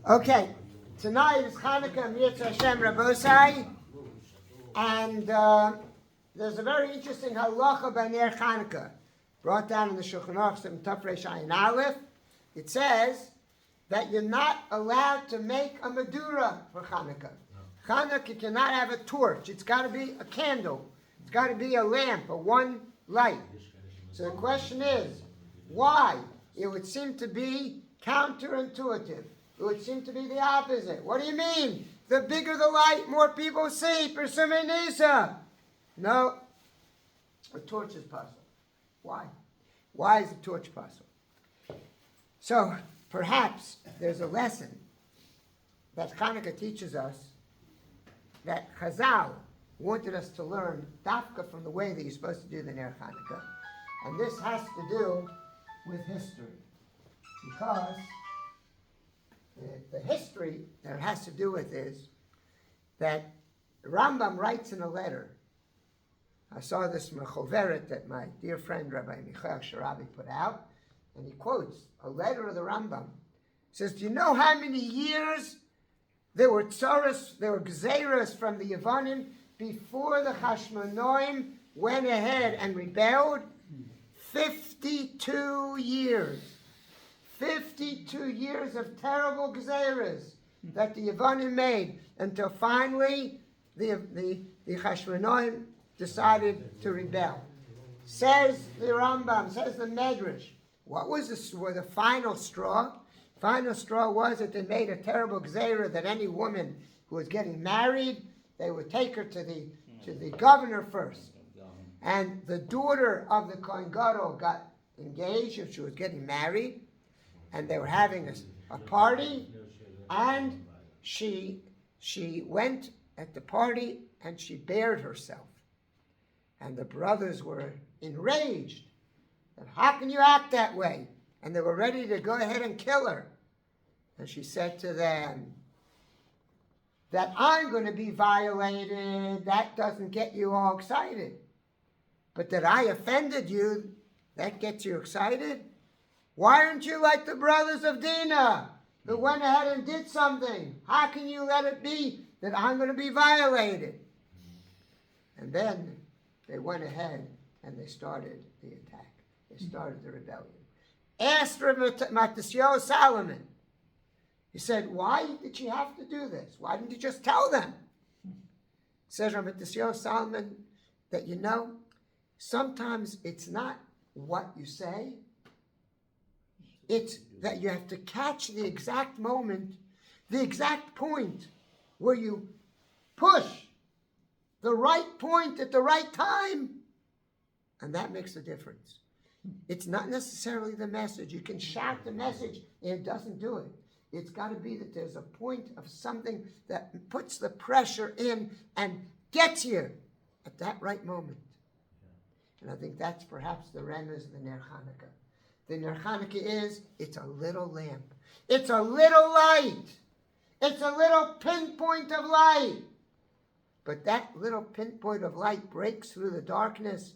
Okay, tonight is Chanukah, Mirza Hashem Rabosai, and there's a very interesting halacha by Ner Chanukah, brought down in the Shulchan Aruch in Tafresh Ayin Aleph. It says that you're not allowed to make a Madura for Chanukah. Chanukah cannot have a torch. It's got to be a candle. It's got to be a lamp, a one light. So the question is, why? It would seem to be counterintuitive. It would seem to be the opposite. What do you mean? The bigger the light, more people see. Persumei Nisa. No. A torch is possible. Why? Why is a torch possible? So perhaps there's a lesson that Chanukah teaches us that Chazal wanted us to learn dafka from the way that you're supposed to do the Ner Chanukah. And this has to do with history. Because the history that it has to do with is that Rambam writes in a letter. I saw this mechoveret that my dear friend Rabbi Michael Sharabi put out, and he quotes a letter of the Rambam. He says, do you know how many years there were tzaros, there were gzeiros from the Yevonim before the Hashmonaim went ahead and rebelled? 52 years. 52 years of terrible gzeiros that the Yevonim made until finally the Hashmonaim decided to rebel. Says the Rambam, says the Medrash, what was the final straw? Final straw was that they made a terrible gzeira that any woman who was getting married, they would take her to the governor first. And the daughter of the Kohen Gadol got engaged, if she was getting married, and they were having a party, and she went at the party and she bared herself. And the brothers were enraged. That how can you act that way? And they were ready to go ahead and kill her. And she said to them, that I'm going to be violated, that doesn't get you all excited. But that I offended you, that gets you excited? Why aren't you like the brothers of Dinah, who went ahead and did something? How can you let it be that I'm going to be violated? And then they went ahead and they started the attack. They started the rebellion. Asked Matisyahu Solomon. He said, why did you have to do this? Why didn't you just tell them? Says Matisyahu Solomon that, sometimes it's not what you say. It's that you have to catch the exact moment, the exact point where you push the right point at the right time. And that makes a difference. It's not necessarily the message. You can shout the message and it doesn't do it. It's got to be that there's a point of something that puts the pressure in and gets you at that right moment. And I think that's perhaps the remez of the Ner Chanukah. The Ner Chanukah it's a little lamp. It's a little light. It's a little pinpoint of light. But that little pinpoint of light breaks through the darkness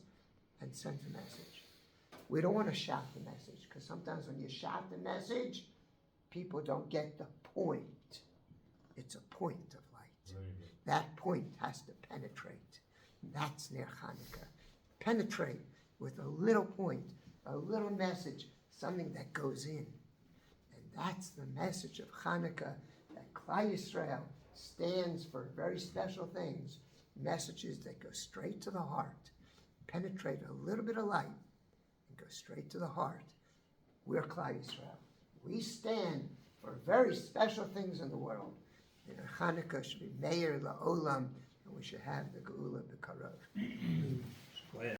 and sends a message. We don't want to shout the message, because sometimes when you shout the message, people don't get the point. It's a point of light. That point has to penetrate. That's Ner Chanukah. Penetrate with a little point, a little message, something that goes in. And that's the message of Chanukah, that Klal Yisrael stands for very special things, messages that go straight to the heart, penetrate a little bit of light, and go straight to the heart. We're Klal Yisrael. We stand for very special things in the world. And our Chanukah should be Meir La'olam, and we should have the Geula B'Karov.